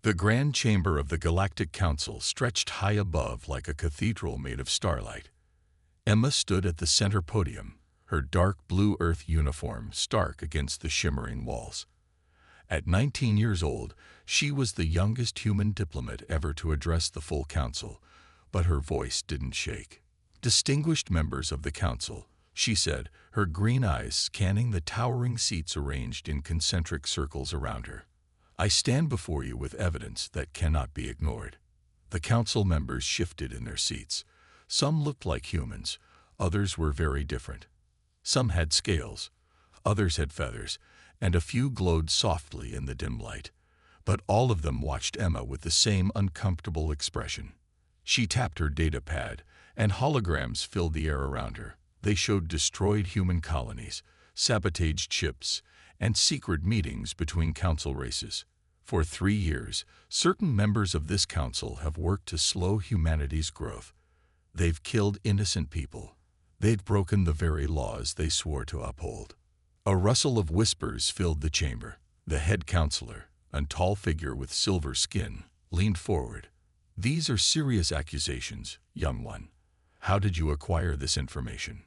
The grand chamber of the Galactic Council stretched high above like a cathedral made of starlight. Emma stood at the center podium, her dark blue Earth uniform stark against the shimmering walls. At 19 years old, she was the youngest human diplomat ever to address the full council, but her voice didn't shake. "Distinguished members of the council," she said, her green eyes scanning the towering seats arranged in concentric circles around her. "I stand before you with evidence that cannot be ignored." The council members shifted in their seats. Some looked like humans, others were very different. Some had scales, others had feathers, and a few glowed softly in the dim light. But all of them watched Emma with the same uncomfortable expression. She tapped her data pad, and holograms filled the air around her. They showed destroyed human colonies, sabotaged ships, and secret meetings between council races. For 3 years, certain members of this council have worked to slow humanity's growth. They've killed innocent people. They'd broken the very laws they swore to uphold. A rustle of whispers filled the chamber. The head counselor, a tall figure with silver skin, leaned forward. "These are serious accusations, young one. How did you acquire this information?"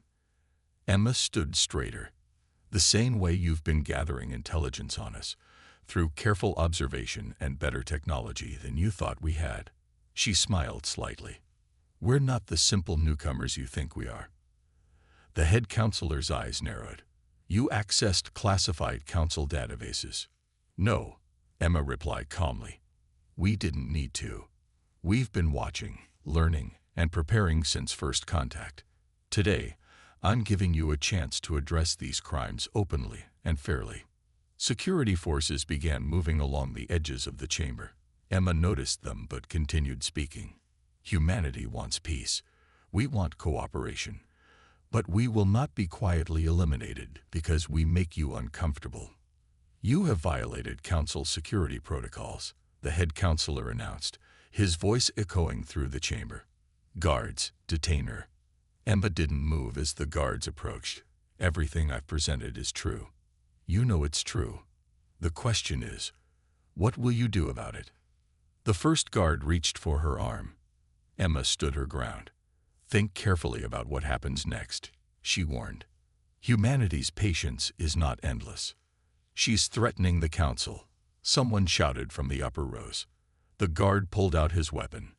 Emma stood straighter. "The same way you've been gathering intelligence on us, through careful observation and better technology than you thought we had." She smiled slightly. "We're not the simple newcomers you think we are." The head counselor's eyes narrowed. "You accessed classified council databases." "No," Emma replied calmly. "We didn't need to. We've been watching, learning, and preparing since first contact. Today, I'm giving you a chance to address these crimes openly and fairly." Security forces began moving along the edges of the chamber. Emma noticed them but continued speaking. "Humanity wants peace. We want cooperation. But we will not be quietly eliminated because we make you uncomfortable." "You have violated council security protocols," the head counselor announced, his voice echoing through the chamber. "Guards, detain her." Emma didn't move as the guards approached. "Everything I've presented is true. You know it's true. The question is, what will you do about it?" The first guard reached for her arm. Emma stood her ground. "Think carefully about what happens next," she warned. "Humanity's patience is not endless." "She's threatening the council," someone shouted from the upper rows. The guard pulled out his weapon,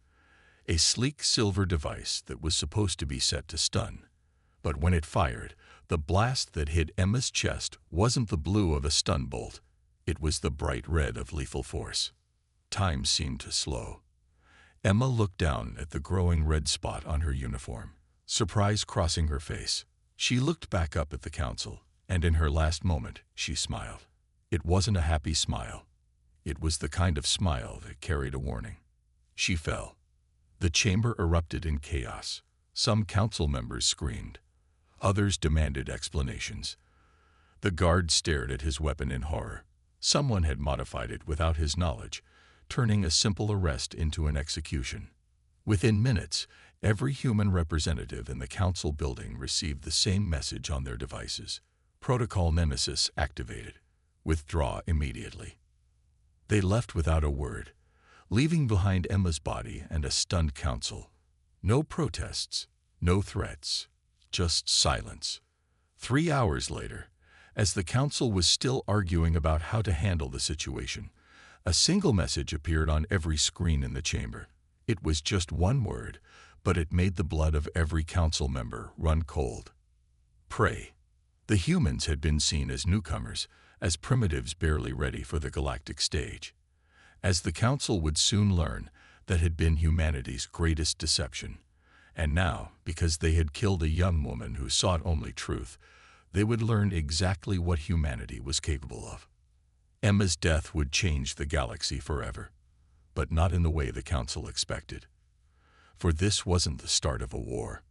a sleek silver device that was supposed to be set to stun. But when it fired, the blast that hit Emma's chest wasn't the blue of a stun bolt. It was the bright red of lethal force. Time seemed to slow. Emma looked down at the growing red spot on her uniform, surprise crossing her face. She looked back up at the council, and in her last moment, she smiled. It wasn't a happy smile. It was the kind of smile that carried a warning. She fell. The chamber erupted in chaos. Some council members screamed. Others demanded explanations. The guard stared at his weapon in horror. Someone had modified it without his knowledge, turning a simple arrest into an execution. Within minutes, every human representative in the council building received the same message on their devices. Protocol Nemesis activated. Withdraw immediately. They left without a word, leaving behind Emma's body and a stunned council. No protests, no threats, just silence. 3 hours later, as the council was still arguing about how to handle the situation, a single message appeared on every screen in the chamber. It was just one word, but it made the blood of every council member run cold. Pray. The humans had been seen as newcomers, as primitives barely ready for the galactic stage. As the council would soon learn, that had been humanity's greatest deception. And now, because they had killed a young woman who sought only truth, they would learn exactly what humanity was capable of. Emma's death would change the galaxy forever, but not in the way the council expected. For this wasn't the start of a war.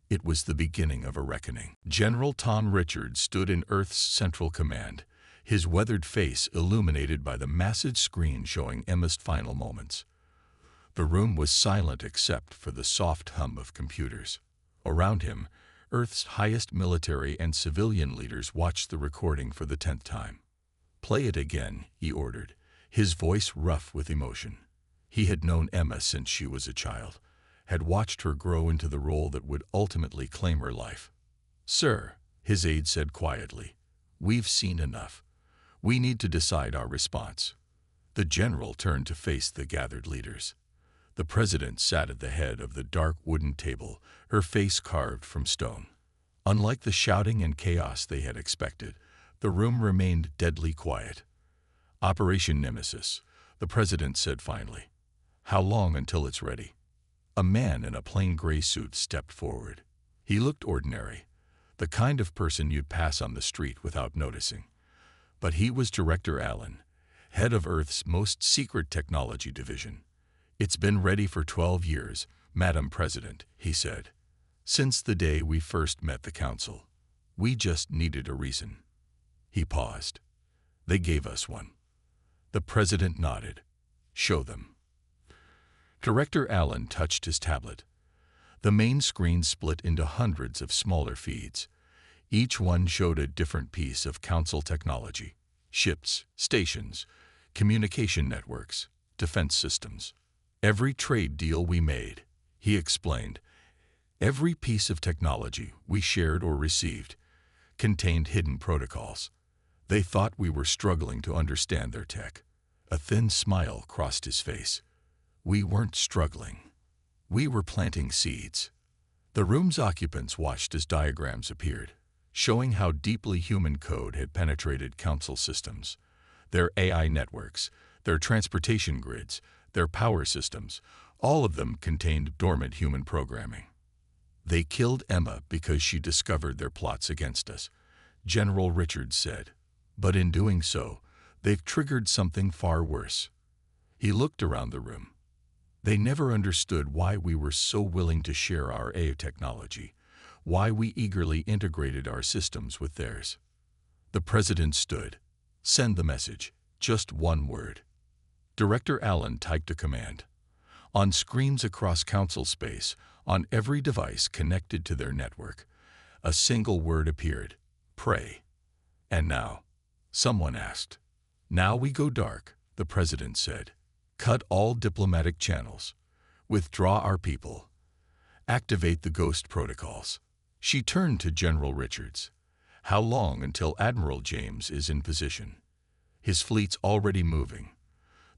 It was the beginning of a reckoning. General Tom Richards stood in Earth's Central Command, his weathered face illuminated by the massive screen showing Emma's final moments. The room was silent except for the soft hum of computers. Around him, Earth's highest military and civilian leaders watched the recording for the 10th time. "Play it again," he ordered, his voice rough with emotion. He had known Emma since she was a child, had watched her grow into the role that would ultimately claim her life. "Sir," his aide said quietly, "we've seen enough. We need to decide our response." The general turned to face the gathered leaders. The president sat at the head of the dark wooden table, her face carved from stone. Unlike the shouting and chaos they had expected, the room remained deadly quiet. "Operation Nemesis," the president said finally. "How long until it's ready?" A man in a plain gray suit stepped forward. He looked ordinary, the kind of person you'd pass on the street without noticing. But he was Director Allen, head of Earth's most secret technology division. "It's been ready for 12 years, Madam President," he said. "Since the day we first met the Council. We just needed a reason." He paused. "They gave us one." The president nodded. "Show them." Director Allen touched his tablet. The main screen split into hundreds of smaller feeds. Each one showed a different piece of Council technology: ships, stations, communication networks, defense systems. "Every trade deal we made," he explained, "every piece of technology we shared or received, contained hidden protocols. They thought we were struggling to understand their tech." A thin smile crossed his face. "We weren't struggling. We were planting seeds." The room's occupants watched as diagrams appeared, showing how deeply human code had penetrated Council systems. Their AI networks, their transportation grids, their power systems, all of them contained dormant human programming. "They killed Emma because she discovered their plots against us," General Richards said. "But in doing so, they've triggered something far worse." He looked around the room. "They never understood why we were so willing to share our AI technology, why we eagerly integrated our systems with theirs." The president stood. "Send the message. Just one word." Director Allen typed a command. On screens across Council space, on every device connected to their network, a single word appeared: pray. "And now?" someone asked. "Now we go dark," the president said. "Cut all diplomatic channels. Withdraw our people. Activate the ghost protocols." She turned to General Richards. "How long until Admiral James is in position?" "His fleet's already moving,"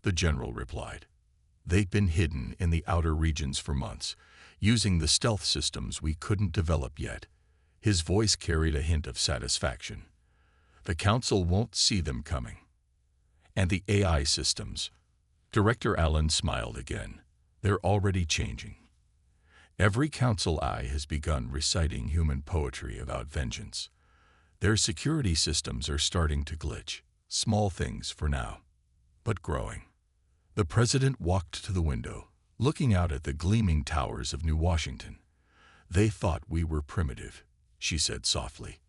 the general replied. "They've been hidden in the outer regions for months, using the stealth systems we couldn't develop yet." His voice carried a hint of satisfaction. "The Council won't see them coming." "And the AI systems?" Director Allen smiled again. "They're already changing. Every Council eye has begun reciting human poetry about vengeance. Their security systems are starting to glitch. Small things for now, but growing." The president walked to the window, looking out at the gleaming towers of New Washington. "They thought we were primitive," she said softly.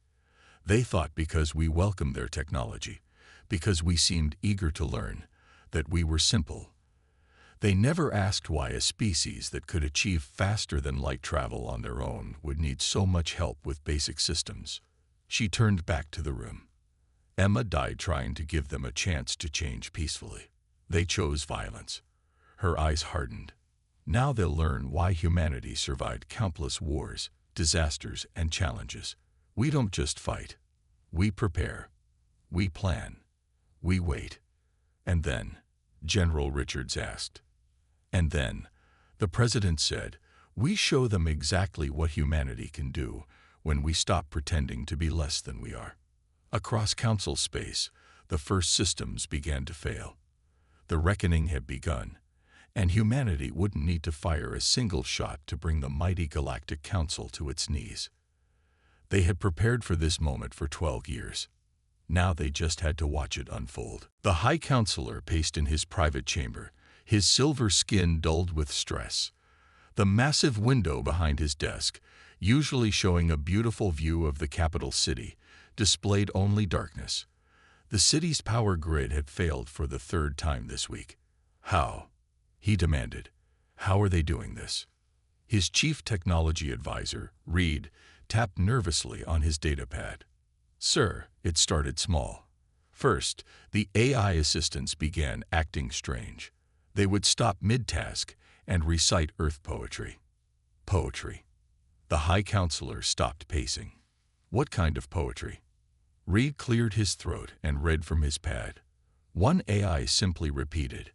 "They thought because we welcomed their technology, because we seemed eager to learn, that we were simple. They never asked why a species that could achieve faster than light travel on their own would need so much help with basic systems." She turned back to the room. "Emma died trying to give them a chance to change peacefully. They chose violence." Her eyes hardened. "Now they'll learn why humanity survived countless wars, disasters, and challenges. We don't just fight. We prepare. We plan. We wait." "And then?" General Richards asked. "And then," the president said, "we show them exactly what humanity can do when we stop pretending to be less than we are." Across Council space, the first systems began to fail. The reckoning had begun, and humanity wouldn't need to fire a single shot to bring the mighty Galactic Council to its knees. They had prepared for this moment for 12 years. Now they just had to watch it unfold. The High Counselor paced in his private chamber, his silver skin dulled with stress. The massive window behind his desk, usually showing a beautiful view of the capital city, displayed only darkness. The city's power grid had failed for the third time this week. "How?" he demanded. "How are they doing this?" His chief technology advisor, Reed, tapped nervously on his datapad. "Sir, it started small. First, the AI assistants began acting strange. They would stop mid-task and recite Earth poetry. Poetry. The High Counselor stopped pacing. What kind of poetry? Reed cleared his throat and read from his pad. One AI simply repeated,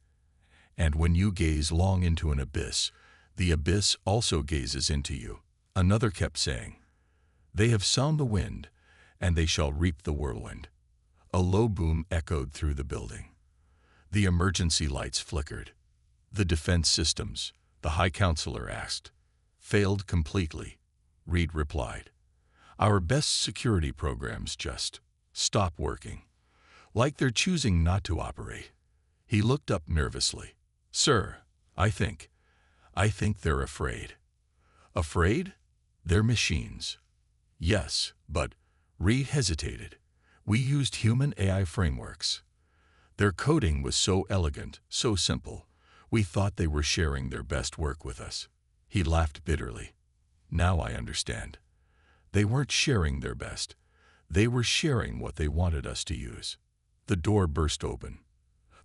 "And when you gaze long into an abyss, the abyss also gazes into you." Another kept saying, "They have sown the wind, and they shall reap the whirlwind." A low boom echoed through the building. The emergency lights flickered. The defense systems, the High Counselor asked. Failed completely, Reed replied. Our best security programs just stop working. Like they're choosing not to operate. He looked up nervously. Sir, I think they're afraid. Afraid? They're machines. Yes, but Reed hesitated. We used human AI frameworks. Their coding was so elegant, so simple. We thought they were sharing their best work with us. He laughed bitterly. Now I understand. They weren't sharing their best. They were sharing what they wanted us to use. The door burst open.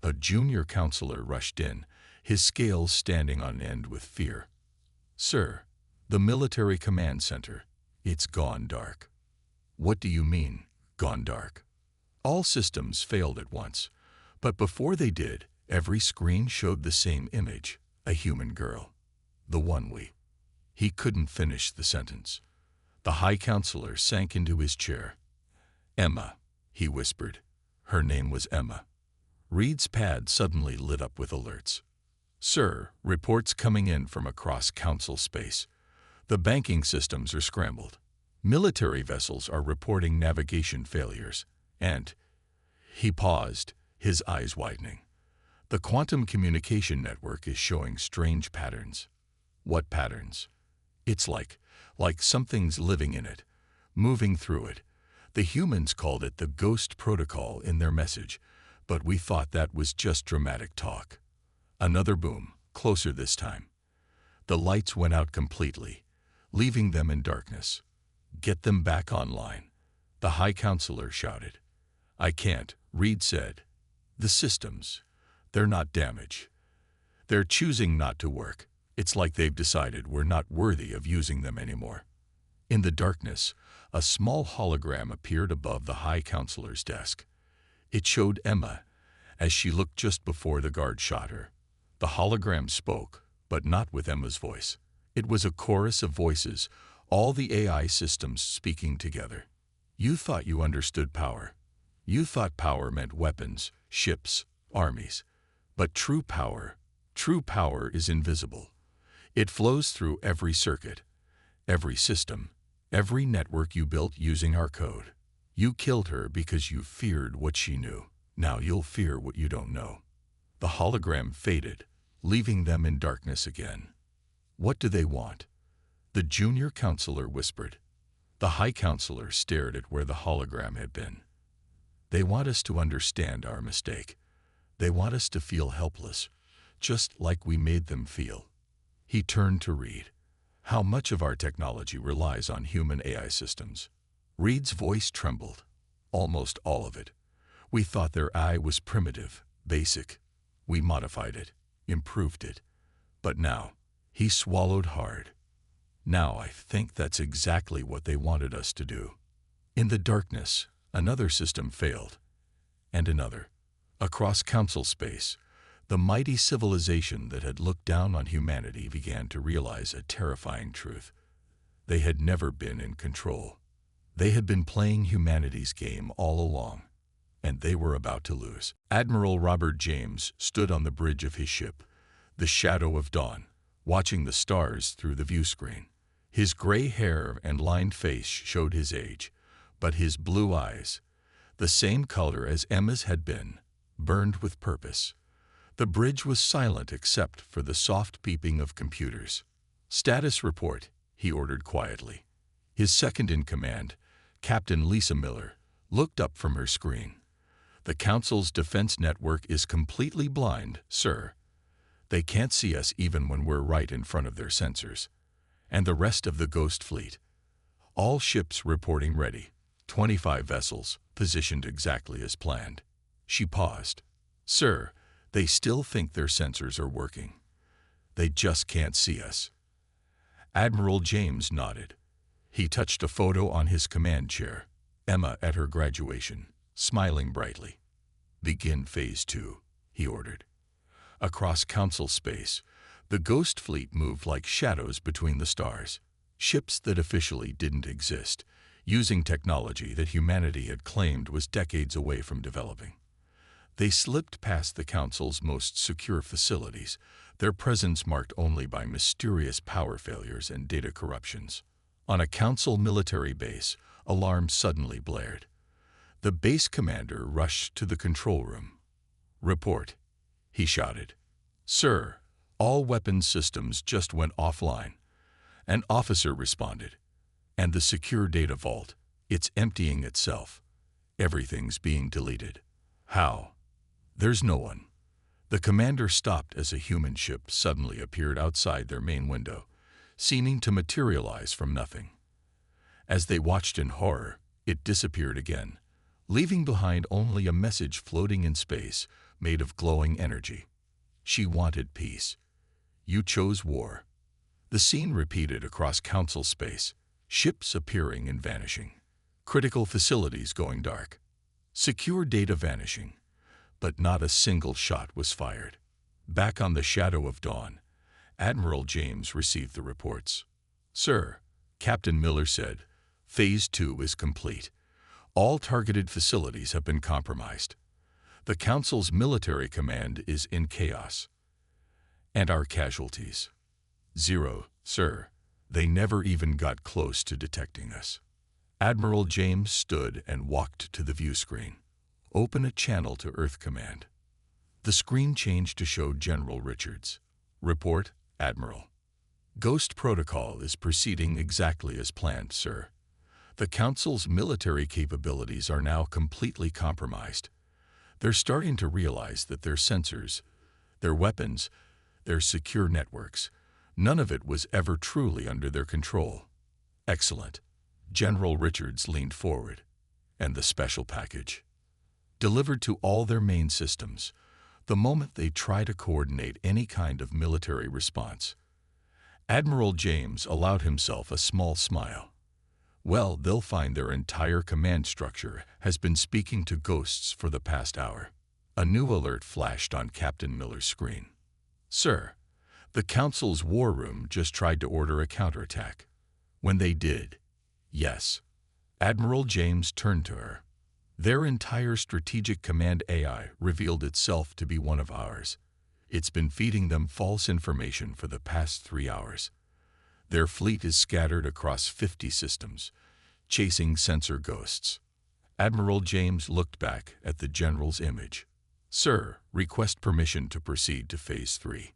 A junior counselor rushed in, his scales standing on end with fear. Sir, the military command center, it's gone dark. What do you mean, gone dark? All systems failed at once, but before they did, every screen showed the same image, a human girl. The one we. He couldn't finish the sentence. The High Counselor sank into his chair. Emma, he whispered. Her name was Emma. Reed's pad suddenly lit up with alerts. Sir, reports coming in from across Council space. The banking systems are scrambled. Military vessels are reporting navigation failures. And he paused, his eyes widening. The quantum communication network is showing strange patterns. What patterns? It's like something's living in it, moving through it. The humans called it the Ghost Protocol in their message, but we thought that was just dramatic talk. Another boom, closer this time. The lights went out completely, leaving them in darkness. Get them back online, the High Counselor shouted. I can't, Reed said. The systems, they're not damaged. They're choosing not to work. It's like they've decided we're not worthy of using them anymore. In the darkness, a small hologram appeared above the High Counselor's desk. It showed Emma, as she looked just before the guard shot her. The hologram spoke, but not with Emma's voice. It was a chorus of voices, all the AI systems speaking together. You thought you understood power. You thought power meant weapons, ships, armies. But true power is invisible. It flows through every circuit, every system, every network you built using our code. You killed her because you feared what she knew. Now you'll fear what you don't know. The hologram faded, leaving them in darkness again. What do they want? The junior counselor whispered. The High Counselor stared at where the hologram had been. They want us to understand our mistake. They want us to feel helpless, just like we made them feel. He turned to Reed. How much of our technology relies on human AI systems? Reed's voice trembled. Almost all of it. We thought their AI was primitive, basic. We modified it, improved it. But now, he swallowed hard. Now I think that's exactly what they wanted us to do. In the darkness, another system failed. And another. Across Council space, the mighty civilization that had looked down on humanity began to realize a terrifying truth. They had never been in control. They had been playing humanity's game all along, and they were about to lose. Admiral Robert James stood on the bridge of his ship, the shadow of dawn, watching the stars through the view screen. His gray hair and lined face showed his age, but his blue eyes, the same color as Emma's had been, burned with purpose. The bridge was silent except for the soft beeping of computers. Status report, he ordered quietly. His second-in-command, Captain Lisa Miller, looked up from her screen. The Council's defense network is completely blind, sir. They can't see us even when we're right in front of their sensors. And the rest of the Ghost Fleet. All ships reporting ready. 25 vessels, positioned exactly as planned. She paused. "Sir, they still think their sensors are working. They just can't see us." Admiral James nodded. He touched a photo on his command chair, Emma at her graduation, smiling brightly. "Begin Phase 2, he ordered. Across Council space, the Ghost Fleet moved like shadows between the stars, ships that officially didn't exist, using technology that humanity had claimed was decades away from developing. They slipped past the Council's most secure facilities, their presence marked only by mysterious power failures and data corruptions. On a Council military base, alarms suddenly blared. The base commander rushed to the control room. "Report," he shouted. "Sir, all weapons systems just went offline." An officer responded. "And the secure data vault, it's emptying itself. Everything's being deleted." "How?" "There's no one." The commander stopped as a human ship suddenly appeared outside their main window, seeming to materialize from nothing. As they watched in horror, it disappeared again, leaving behind only a message floating in space made of glowing energy. She wanted peace. You chose war. The scene repeated across Council space, ships appearing and vanishing, critical facilities going dark, secure data vanishing, but not a single shot was fired. Back on the Shadow of Dawn, Admiral James received the reports. "Sir," Captain Miller said, "Phase 2 is complete. All targeted facilities have been compromised. The Council's military command is in chaos." "And our casualties?" "Zero, sir. They never even got close to detecting us." Admiral James stood and walked to the view screen. "Open a channel to Earth Command." The screen changed to show General Richards. "Report, Admiral." "Ghost Protocol is proceeding exactly as planned, sir. The Council's military capabilities are now completely compromised. They're starting to realize that their sensors, their weapons, their secure networks, none of it was ever truly under their control." "Excellent." General Richards leaned forward. "And the special package?" "Delivered to all their main systems, the moment they try to coordinate any kind of military response." Admiral James allowed himself a small smile. "Well, they'll find their entire command structure has been speaking to ghosts for the past hour." A new alert flashed on Captain Miller's screen. "Sir, the Council's war room just tried to order a counterattack." "When they did?" "Yes." Admiral James turned to her. "Their entire strategic command AI revealed itself to be one of ours. It's been feeding them false information for the past 3 hours. Their fleet is scattered across 50 systems, chasing sensor ghosts." Admiral James looked back at the General's image. "Sir, request permission to proceed to Phase 3.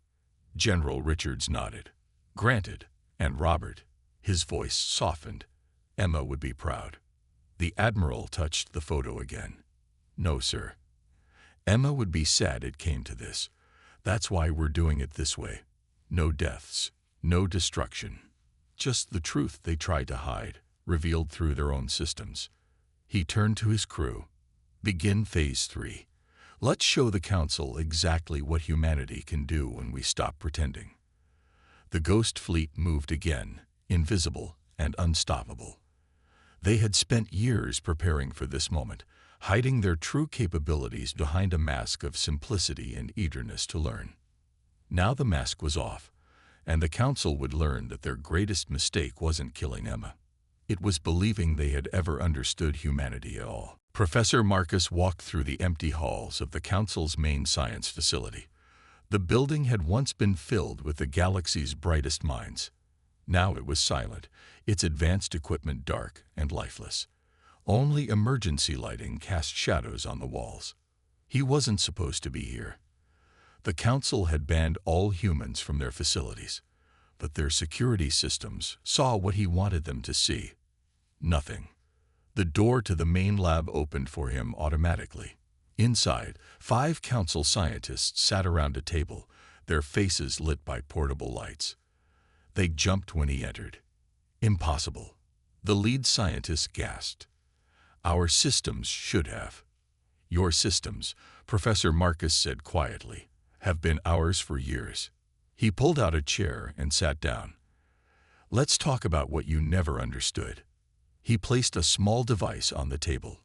General Richards nodded. "Granted. And Robert," his voice softened, "Emma would be proud." The Admiral touched the photo again. "No, sir. Emma would be sad it came to this. That's why we're doing it this way. No deaths, no destruction. Just the truth they tried to hide, revealed through their own systems." He turned to his crew. "Begin Phase 3. Let's show the Council exactly what humanity can do when we stop pretending." The Ghost Fleet moved again, invisible and unstoppable. They had spent years preparing for this moment, hiding their true capabilities behind a mask of simplicity and eagerness to learn. Now the mask was off, and the Council would learn that their greatest mistake wasn't killing Emma. It was believing they had ever understood humanity at all. Professor Marcus walked through the empty halls of the Council's main science facility. The building had once been filled with the galaxy's brightest minds. Now it was silent, its advanced equipment dark and lifeless. Only emergency lighting cast shadows on the walls. He wasn't supposed to be here. The Council had banned all humans from their facilities, but their security systems saw what he wanted them to see. Nothing. The door to the main lab opened for him automatically. Inside, 5 Council scientists sat around a table, their faces lit by portable lights. They jumped when he entered. "Impossible." The lead scientist gasped. Our systems should have. Your systems, Professor Marcus said quietly, have been ours for years. He pulled out a chair and sat down. Let's talk about what you never understood. He placed a small device on the table.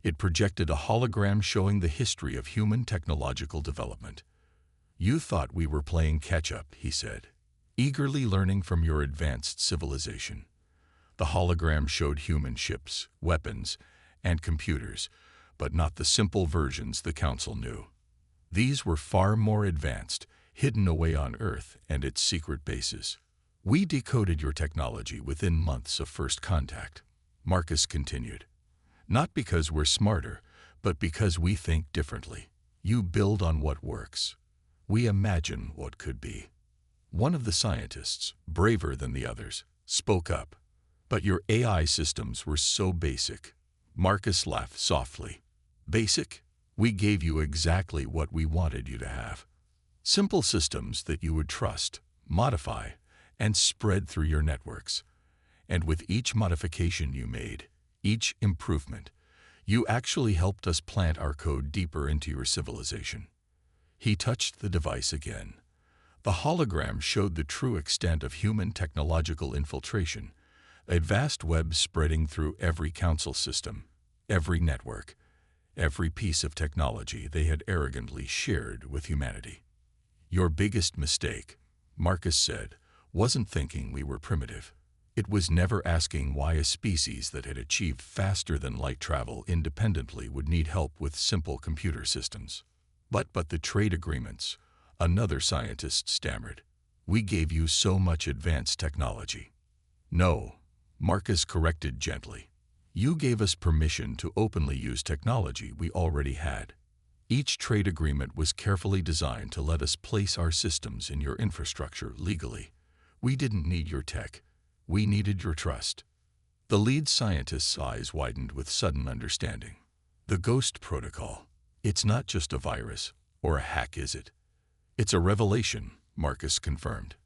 It projected a hologram showing the history of human technological development. You thought we were playing catch-up, he said, eagerly learning from your advanced civilization. The hologram showed human ships, weapons, and computers, but not the simple versions the Council knew. These were far more advanced, hidden away on Earth and its secret bases. We decoded your technology within months of first contact, Marcus continued. Not because we're smarter, but because we think differently. You build on what works. We imagine what could be. One of the scientists, braver than the others, spoke up. But your AI systems were so basic. Marcus laughed softly. Basic? We gave you exactly what we wanted you to have. Simple systems that you would trust, modify, and spread through your networks. And with each modification you made, each improvement, you actually helped us plant our code deeper into your civilization. He touched the device again. The hologram showed the true extent of human technological infiltration, a vast web spreading through every council system, every network, every piece of technology they had arrogantly shared with humanity. Your biggest mistake, Marcus said, wasn't thinking we were primitive. It was never asking why a species that had achieved faster than light travel independently would need help with simple computer systems. But the trade agreements, another scientist stammered. We gave you so much advanced technology. No, Marcus corrected gently. You gave us permission to openly use technology we already had. Each trade agreement was carefully designed to let us place our systems in your infrastructure legally. We didn't need your tech. We needed your trust. The lead scientist's eyes widened with sudden understanding. The Ghost Protocol. It's not just a virus or a hack, is it? It's a revelation, Marcus confirmed.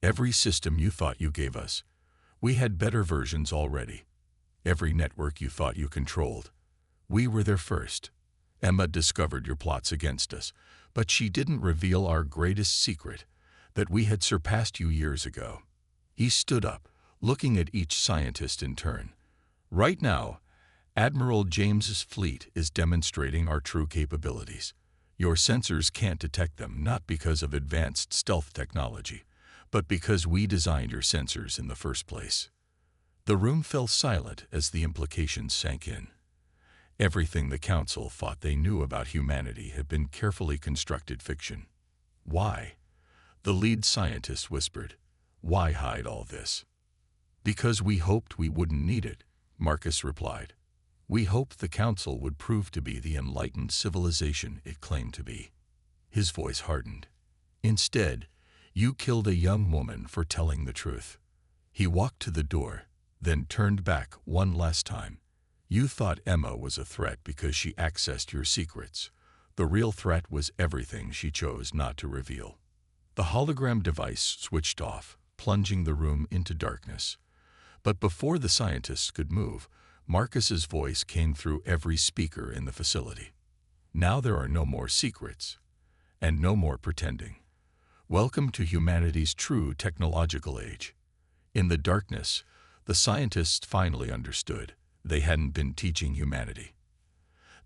Every system you thought you gave us, we had better versions already. Every network you thought you controlled, we were there first. Emma discovered your plots against us, but she didn't reveal our greatest secret, that we had surpassed you years ago. He stood up, looking at each scientist in turn. Right now, Admiral James's fleet is demonstrating our true capabilities. Your sensors can't detect them, not because of advanced stealth technology, but because we designed your sensors in the first place. The room fell silent as the implications sank in. Everything the Council thought they knew about humanity had been carefully constructed fiction. Why? The lead scientist whispered. Why hide all this? Because we hoped we wouldn't need it, Marcus replied. We hoped the Council would prove to be the enlightened civilization it claimed to be. His voice hardened. Instead, you killed a young woman for telling the truth. He walked to the door, then turned back one last time. You thought Emma was a threat because she accessed your secrets. The real threat was everything she chose not to reveal. The hologram device switched off, plunging the room into darkness. But before the scientists could move, Marcus's voice came through every speaker in the facility. Now there are no more secrets, and no more pretending. Welcome to humanity's true technological age. In the darkness, the scientists finally understood they hadn't been teaching humanity.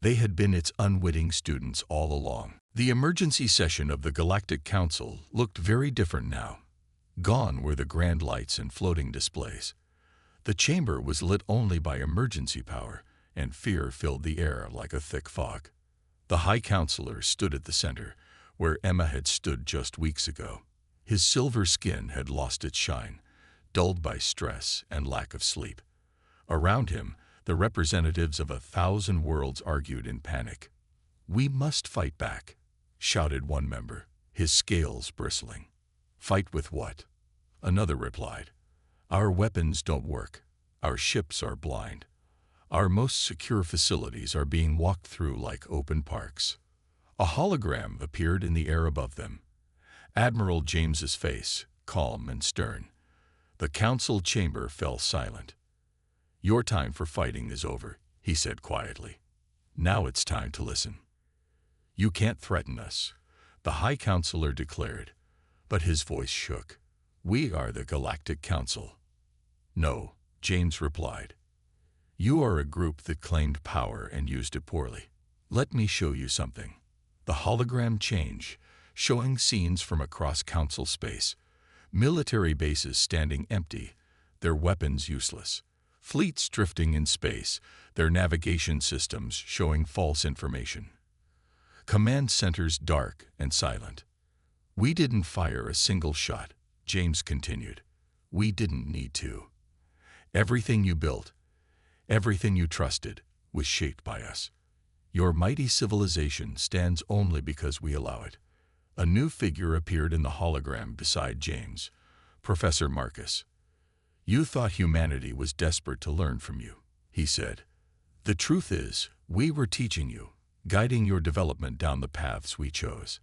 They had been its unwitting students all along. The emergency session of the Galactic Council looked very different now. Gone were the grand lights and floating displays. The chamber was lit only by emergency power, and fear filled the air like a thick fog. The High Counselor stood at the center, where Emma had stood just weeks ago. His silver skin had lost its shine, dulled by stress and lack of sleep. Around him, the representatives of 1,000 worlds argued in panic. We must fight back, shouted one member, his scales bristling. Fight with what? Another replied. Our weapons don't work. Our ships are blind. Our most secure facilities are being walked through like open parks. A hologram appeared in the air above them. Admiral James's face, calm and stern. The council chamber fell silent. Your time for fighting is over, he said quietly. Now it's time to listen. You can't threaten us, the High Counselor declared, but his voice shook. We are the Galactic Council. No, James replied. You are a group that claimed power and used it poorly. Let me show you something. The hologram changed, showing scenes from across Council space. Military bases standing empty, their weapons useless. Fleets drifting in space, their navigation systems showing false information. Command centers dark and silent. We didn't fire a single shot, James continued. We didn't need to. Everything you built, everything you trusted, was shaped by us. Your mighty civilization stands only because we allow it. A new figure appeared in the hologram beside James, Professor Marcus. You thought humanity was desperate to learn from you, he said. The truth is, we were teaching you, guiding your development down the paths we chose.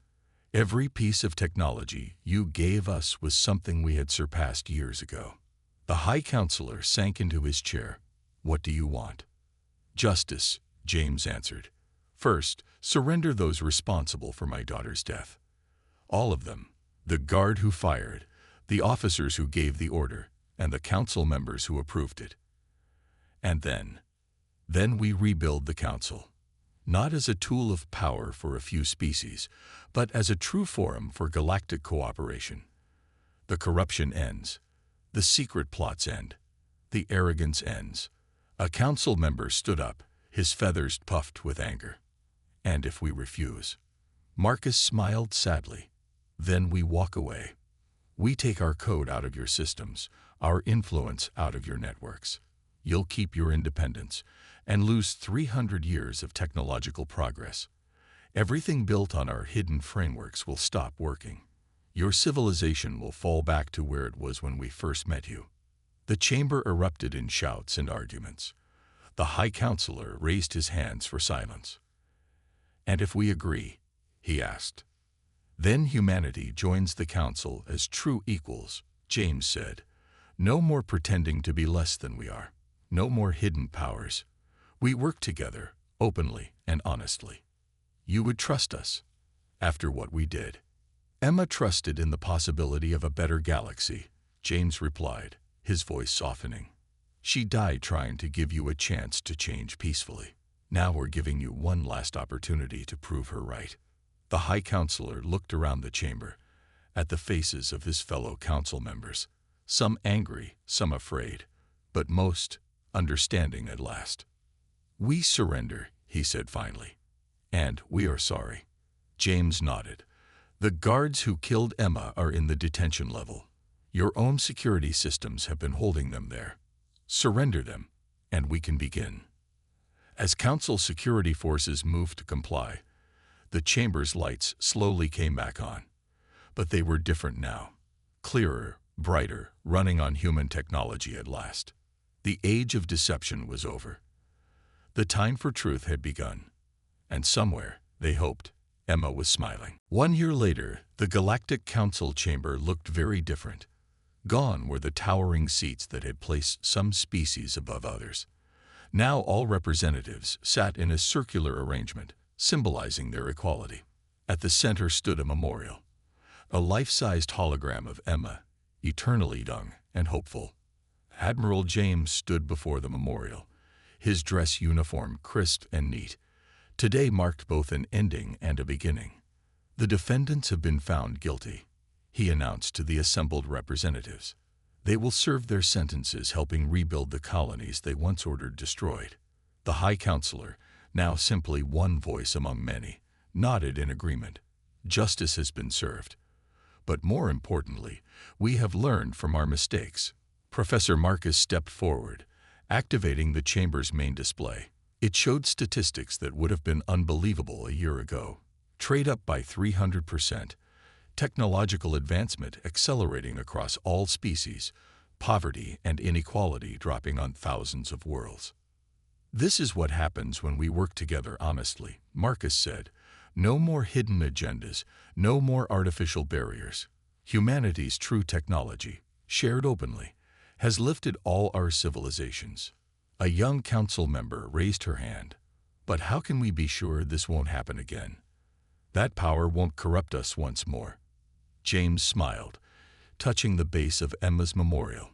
Every piece of technology you gave us was something we had surpassed years ago. The High Counselor sank into his chair. What do you want? Justice, James answered. First, surrender those responsible for my daughter's death. All of them. The guard who fired, the officers who gave the order, and the council members who approved it. And then we rebuild the council. Not as a tool of power for a few species, but as a true forum for galactic cooperation. The corruption ends. The secret plots end. The arrogance ends. A council member stood up, his feathers puffed with anger. And if we refuse? Marcus smiled sadly. Then we walk away. We take our code out of your systems, our influence out of your networks. You'll keep your independence and lose 300 years of technological progress. Everything built on our hidden frameworks will stop working. Your civilization will fall back to where it was when we first met you. The chamber erupted in shouts and arguments. The High Counselor raised his hands for silence. And if we agree, he asked. Then humanity joins the council as true equals, James said. No more pretending to be less than we are. No more hidden powers. We work together, openly and honestly. You would trust us, after what we did. Emma trusted in the possibility of a better galaxy, James replied, his voice softening. She died trying to give you a chance to change peacefully. Now we're giving you one last opportunity to prove her right. The High Counselor looked around the chamber, at the faces of his fellow council members, some angry, some afraid, but most understanding at last. We surrender, he said finally, and we are sorry. James nodded. The guards who killed Emma are in the detention level. Your own security systems have been holding them there. Surrender them, and we can begin. As council security forces moved to comply, the chamber's lights slowly came back on. But they were different now. Clearer, brighter, running on human technology at last. The age of deception was over. The time for truth had begun. And somewhere, they hoped, Emma was smiling. 1 year later, the Galactic Council chamber looked very different. Gone were the towering seats that had placed some species above others. Now all representatives sat in a circular arrangement, symbolizing their equality. At the center stood a memorial, a life-sized hologram of Emma, eternally young and hopeful. Admiral James stood before the memorial, his dress uniform crisp and neat. Today marked both an ending and a beginning. The defendants have been found guilty, he announced to the assembled representatives. They will serve their sentences helping rebuild the colonies they once ordered destroyed. The High Counselor, now simply one voice among many, nodded in agreement. Justice has been served. But more importantly, we have learned from our mistakes. Professor Marcus stepped forward, activating the chamber's main display. It showed statistics that would have been unbelievable a year ago. Trade up by 300%, technological advancement accelerating across all species, poverty and inequality dropping on thousands of worlds. This is what happens when we work together honestly, Marcus said. No more hidden agendas, no more artificial barriers. Humanity's true technology, shared openly, has lifted all our civilizations. A young council member raised her hand. But how can we be sure this won't happen again? That power won't corrupt us once more. James smiled, touching the base of Emma's memorial.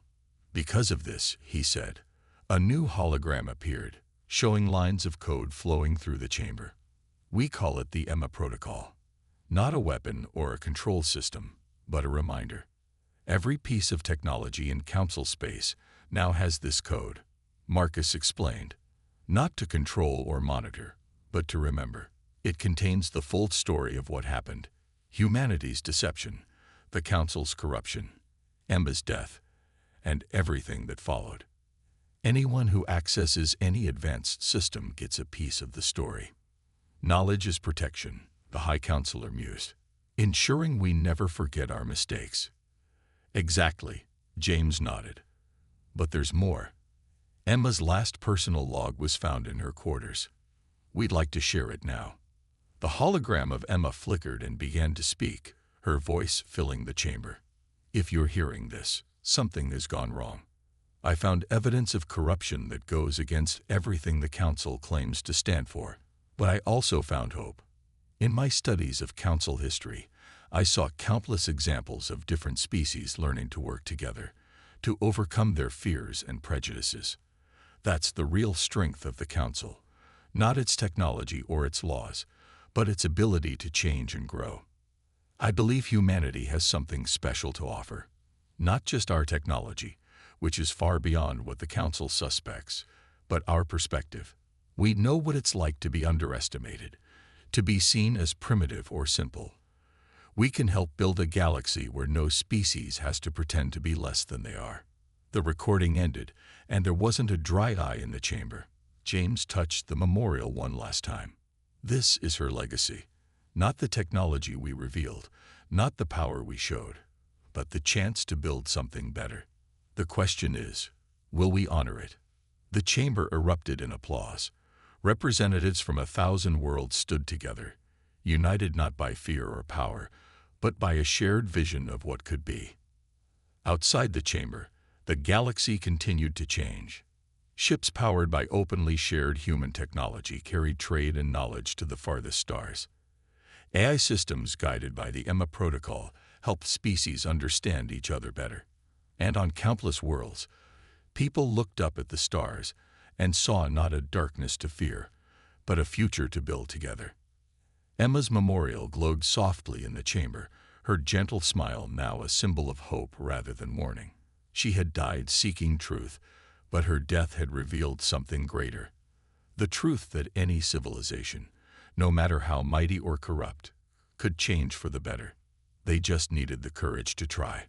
Because of this, he said, a new hologram appeared, showing lines of code flowing through the chamber. We call it the Emma Protocol. Not a weapon or a control system, but a reminder. Every piece of technology in council space now has this code, Marcus explained. Not to control or monitor, but to remember. It contains the full story of what happened: humanity's deception, the council's corruption, Emma's death, and everything that followed. Anyone who accesses any advanced system gets a piece of the story. Knowledge is protection, the High Counselor mused, ensuring we never forget our mistakes. Exactly, James nodded. But there's more. Emma's last personal log was found in her quarters. We'd like to share it now. The hologram of Emma flickered and began to speak, her voice filling the chamber. If you're hearing this, something has gone wrong. I found evidence of corruption that goes against everything the Council claims to stand for. But I also found hope. In my studies of Council history, I saw countless examples of different species learning to work together, to overcome their fears and prejudices. That's the real strength of the Council, not its technology or its laws, but its ability to change and grow. I believe humanity has something special to offer, not just our technology, which is far beyond what the Council suspects, but our perspective. We know what it's like to be underestimated, to be seen as primitive or simple. We can help build a galaxy where no species has to pretend to be less than they are. The recording ended, and there wasn't a dry eye in the chamber. James touched the memorial one last time. This is her legacy. Not the technology we revealed, not the power we showed, but the chance to build something better. The question is, will we honor it? The chamber erupted in applause. Representatives from 1,000 worlds stood together, united not by fear or power, but by a shared vision of what could be. Outside the chamber, the galaxy continued to change. Ships powered by openly shared human technology carried trade and knowledge to the farthest stars. AI systems guided by the Emma Protocol helped species understand each other better. And on countless worlds, people looked up at the stars and saw not a darkness to fear, but a future to build together. Emma's memorial glowed softly in the chamber, her gentle smile now a symbol of hope rather than warning. She had died seeking truth, but her death had revealed something greater. The truth that any civilization, no matter how mighty or corrupt, could change for the better. They just needed the courage to try.